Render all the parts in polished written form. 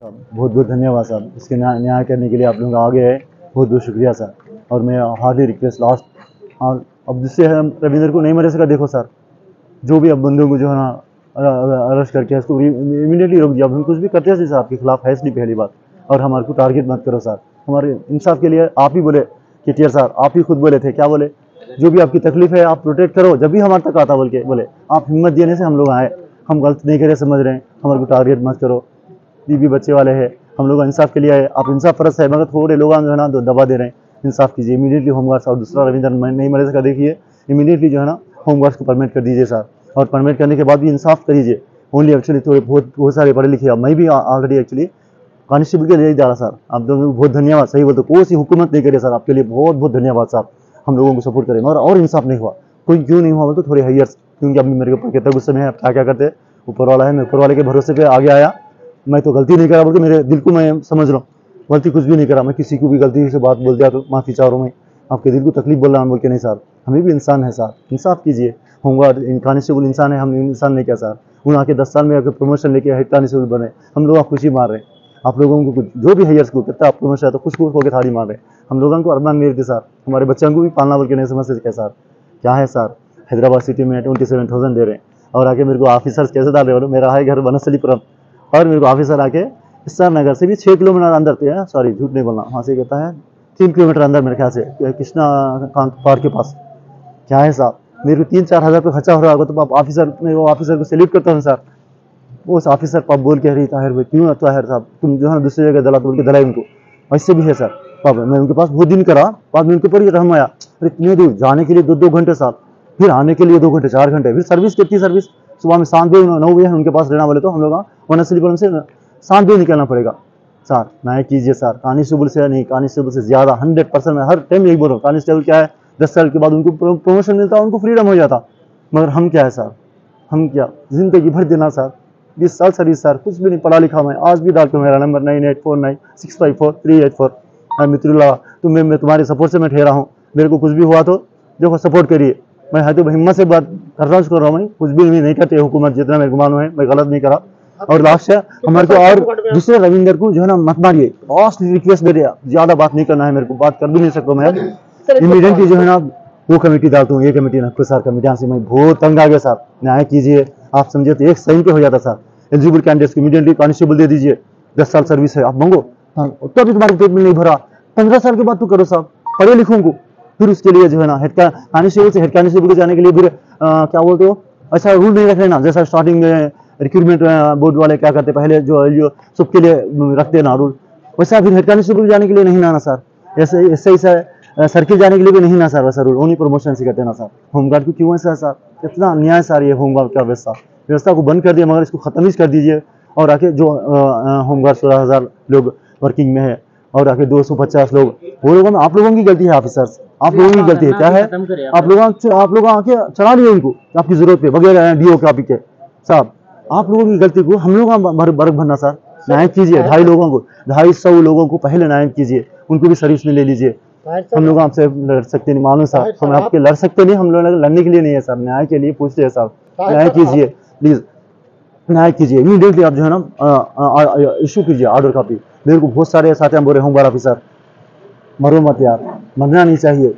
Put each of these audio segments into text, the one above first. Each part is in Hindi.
बहुत बहुत धन्यवाद साहब, इसके न्याय करने के लिए आप लोग आगे आए, बहुत बहुत शुक्रिया सर। और मैं हार्डली रिक्वेस्ट लास्ट, हाँ अब जिससे हम रविंदर को नहीं मरे सका, देखो सर जो भी अब बंदों को जो है ना अरेस्ट करके इसको इमीडिएटली रोक दिया। अब हम कुछ भी करते हैं सर आपके खिलाफ है इसलिए पहली बात, और हमारे को टारगेट मत करो सर। हमारे इंसाफ के लिए आप ही बोले कि टीआर सर, आप ही खुद बोले थे, क्या बोले, जो भी आपकी तकलीफ है आप प्रोटेक्ट करो, जब भी हमारे तक आता बोल के बोले, आप हिम्मत देने से हम लोग आए। हम गलत नहीं करे समझ रहे हैं, हमारे को टारगेट मत करो, बीवी बच्चे वाले हैं, हम लोग इंसाफ के लिए आए। आप इंसाफ फर्ज है, मगर थोड़े लोग जो है ना दबा दे रहे हैं, इंसाफ कीजिए इमीडिएटली होमगार्ड्स। और दूसरा रविंदर नहीं मरे सका, देखिए इमीडिएटली जो है ना होमगार्ड्स को परमिट कर दीजिए सर, और परमिट करने के बाद भी इंसाफ करिए। ओनली एक्चुअली थोड़े बहुत सारे पढ़े लिखे, मैं भी ऑलरेडी एक्चुअली कांस्टेबल के लिए जा रहा सर। आप लोगों को बहुत धन्यवाद, सही बोलते, कोई सी हुकूमत नहीं करे सर, आपके लिए बहुत बहुत धन्यवाद साहब। हम लोगों को सपोर्ट करें, मगर और इंसाफ नहीं हुआ, कोई क्यों नहीं हुआ तो थोड़े हाइयर्स, क्योंकि अभी मेरे ऊपर कितना गुस्से में है, क्या क्या करते, ऊपर वाला है, मैं ऊपर वाले के भरोसे पे आगे आया। मैं तो गलती नहीं करा, बोल के मेरे दिल को मैं समझ रहा हूँ, गलती कुछ भी नहीं करा। मैं किसी को भी गलती से बात बोल दिया तो माफ़ी चाह रहा हूँ, मैं आपके दिल को तकलीफ बोल रहा हूँ बोल के नहीं सर, हमें भी इंसान है सर, इंसाफ कीजिए। होमगार्ड कांस्टेबल इंसान है, हम इंसान नहीं क्या सर। उन आके 10 साल में आके प्रमोशन लेके हेड कांस्टेबल बने, हम लोग खुशी मार रहे हैं। आप लोगों को कुछ जो भी हाइयर्स को कितना प्रमोशन है तो खुश होकर थाड़ी मार रहे हैं। हम लोगों को अरमान नहीं रहते सर, हमारे बच्चों को भी पालना बोल के नहीं समझते क्या सर। क्या है सर, हैदराबाद सिटी में 27,000 दे रहे हैं, और आके मेरे को ऑफिसर्स कैसे डाल रहे हो। मेरा है घर बनस्थलीपुरम, और मेरे को ऑफिसर आके सर नगर से भी 6 किलोमीटर अंदर थे, सॉरी झूठ नहीं बोलना, वहाँ से कहता है 3 किलोमीटर अंदर मेरे ख्याल से, कृष्णा कांत पार्क के पास। क्या है साहब, मेरे को 3-4 हज़ार रुपये खर्चा हो रहा होगा तो आप ऑफिसर, मैं वो ऑफिसर को सैल्यूट करता हूँ सर। वो उस ऑफिसर पाप बोल के, अरे ताहिर भाई क्यों ताहिर साहब तुम जो है ना दूसरी जगह दला बोल के दलाई उनको, वैसे भी है सर पाप। मैं उनके पास बहुत दिन करा, बाद में उनके ऊपर ही रहम आया। अरे इतने दूर जाने के लिए 2-2 घंटे साहब, फिर आने के लिए 2 घंटे 4 घंटे, फिर सर्विस कितनी सर्विस, सुबह में 7 बजे 9 बजे उनके पास रहना बोले तो हम लोग बनस्थलीपुरम से 7 बजे निकलना पड़ेगा सर। न्याय कीजिए सर, कांस्टेबल से नहीं, कांस्टेबल से ज़्यादा 100% मैं हर टाइम यही बोल रहा हूँ। कांस्टेबल क्या है, 10 साल के बाद उनको प्रमोशन मिलता, उनको फ्रीडम हो जाता, मगर हम क्या है सर, हम क्या जिंदगी भर देना सर। 20 साल सर्विस सर, कुछ भी नहीं पढ़ा लिखा मैं, आज भी डाल के मेरा नंबर 9849654384। मित्रुल्ला मैं तुम्हारे सपोर्ट से मैं ठहरा हूँ, मेरे को कुछ भी हुआ तो देखो सपोर्ट करिए। मैं है तो हिम्मत से बात कर रहा हूँ, मैं कुछ भी नहीं करते हुकूमत, जितना मेरे को मालूम है मैं गलत नहीं करा। और लास्ट है हमारे को, और दूसरे रविंदर को जो है ना मत मारिए, लास्ट रिक्वेस्ट मेरे, ज्यादा बात नहीं करना है मेरे को, बात कर भी नहीं सकता मैं। इमीडिएटली जो है ना वो कमेटी डालता हूँ, ये कमेटी नक्को सर कमेटी, यहाँ से मैं बहुत तंग आ गया सर। न्याय कीजिए, आप समझे तो एक सही पे हो जाता सर। एलिजिबल कैंडिडेट्स को इमीडिएटली कांस्टेबल दे दीजिए, 10 साल सर्विस है, आप मांगो तो भी तुम्हारे पेट में नहीं भरा, 15 साल के बाद तो करो साहब, पढ़े लिखों को। फिर उसके लिए जो है ना हेड कांस्टेबल से हेड कांस्टेबल को जाने के लिए फिर क्या बोलते हो, अच्छा रूल नहीं रख लेना, जैसा स्टार्टिंग में रिक्रूटमेंट बोर्ड वाले क्या करते पहले जो सबके लिए रखते ना रूल, वैसा फिर हेड कांस्टेबल जाने के लिए नहीं ना सर, ऐसे सर्किल जाने के लिए भी नहीं ना सर वैसा रूल, ओनली प्रमोशन से करते ना सर। होमगार्ड को क्यों ऐसा सर, इतना अन्याय सर ये होमगार्ड का व्यवस्था को बंद कर दिया, मगर इसको खत्म ही कर दीजिए। और आके जो होमगार्ड 16,000 लोग वर्किंग में है, और आके 250 लोग, वो लोगों में आप लोगों की गलती है ऑफिसर्स, आप लोगों की गलती है। क्या है, आप लोग आके चला लिए उनको आपकी जरूरत पे बगैर डीओ कॉपी के साहब, आप लोगों की गलती को हम लोग बरक भरना सर। न्याय कीजिए, 250 लोगों को पहले न्याय कीजिए, उनको भी सर्विस में ले लीजिए। हम लोग आपसे लड़ सकते नहीं, मालूम सर, हम आपके लड़ सकते नहीं, हम लोग लड़ने के लिए नहीं है सर, न्याय के लिए पूछते हैं सर। न्याय कीजिए प्लीज, न्याय कीजिए इमीडिएटली, आप जो है ना इशू कीजिए ऑर्डर कॉपी। मेरे को बहुत सारे साथी बोल रहे होमगार्ड ऑफिसर मरो मत यार, मरना नहीं चाहिए,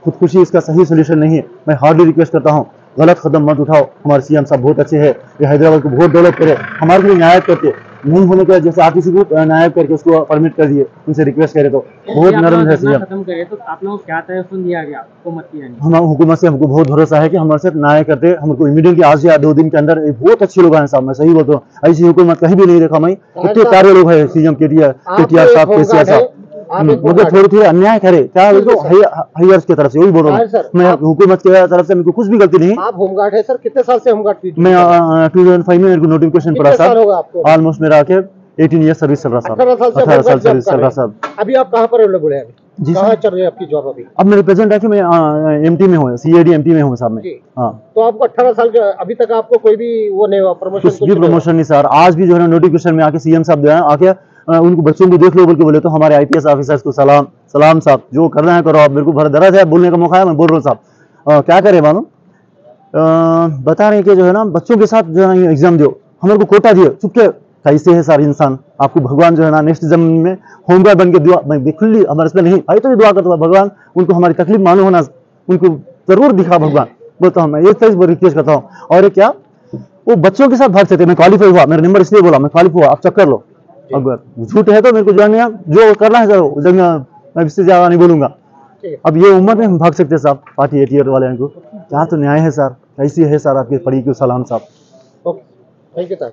खुदकुशी इसका सही सोल्यूशन नहीं है। मैं हार्डली रिक्वेस्ट करता हूँ, गलत कदम मत उठाओ। हमारे सीएम साहब बहुत अच्छे हैं, ये हैदराबाद को बहुत डेवलप करे, हमारे लिए न्याय करते नहीं होने का, जैसे आरटीसी को न्याय करके उसको परमिट कर दिए, उनसे रिक्वेस्ट करे तो बहुत नरम है सीएम। खत्म करे तो आप लोग क्या तय सुन दिया गया हुकूमत की, हम हुकूमत से हमको बहुत भरोसा है कि हमारे साथ न्याय करते, हमको इमीडिएटली आज या 2 दिन के अंदर बहुत अच्छे लोग हैं साहब, मैं सही बोलता हूँ, ऐसी हुकूमत कहीं भी नहीं देखा मैं। इतने प्यारे लोग हैं सीएम केटीआर साहब, केसीआर साहब, मतलब थोड़ी अन्याय करे क्या बोलते हाइयर्स की तरफ से, वही बोल रहा हूँ मैं, हुकूमत की तरफ से मेरे को कुछ भी गलती नहीं। आप होमगार्ड है सर, कितने साल से होमगार्ड? मैं 2005 में मेरे को नोटिफिकेशन पड़ा साहब, ऑलमोस्ट मेरा आके 18 ईयर सर्विस चल रहा साहब, 18 साल सर्विस चल रहा साहब। अभी आप कहाँ पर अवेलेबल है? जी कहाँ चल रही है आपकी जॉब अभी? अब मेरे प्रेजेंट है कि मैं एमटी में हूँ, सीएडी एमटी में हूँ साहब मैं। हाँ, तो आपको 18 साल के अभी तक आपको कोई भी वो नहीं हुआ, प्रमोशन? कुछ भी प्रमोशन नहीं सर। आज भी जो है नोटिफिकेशन में आके सीएम साहब जो है आके उनको बच्चों को देख लो बोल के बोले, तो हमारे आईपीएस ऑफिसर्स को सलाम साहब, जो करना है करो आप, मेरे को भर दराज है बोलने का मौका है, मैं बोल रहा हूँ साहब। क्या करे मालूम, बता रहे हैं कि जो है ना बच्चों के साथ जो है एग्जाम दो, हमारे को कोटा दिए, चुपके कैसे है सर इंसान, आपको भगवान जो है ना नेक्स्ट जन्म में होमगार्ड बन के दुआ, मैं खुली हमारे इसमें नहीं आई तो ये दुआ करता हूँ भगवान उनको हमारी तकलीफ मालूम होना, उनको जरूर दिखा भगवान, बोलता हूँ मैं ये चीज रिक्वेस्ट करता हूँ। और क्या वो बच्चों के साथ भाग सकते, मैं क्वालिफाई हुआ, मेरा नंबर इसलिए बोला मैं क्वालिफाई हुआ, आप चेक कर लो, अगर झूठ है तो मेरे को जो करना है सर जगह मैं इससे ज्यादा नहीं बोलूंगा। ठीक है। अब ये उम्र में हम भाग सकते हैं साहब, पार्टी 8 ईयर वाले को, क्या तो न्याय है सर, कैसी है सर आपकी पड़ी क्यों सलाम साहब। Okay, thank you sir.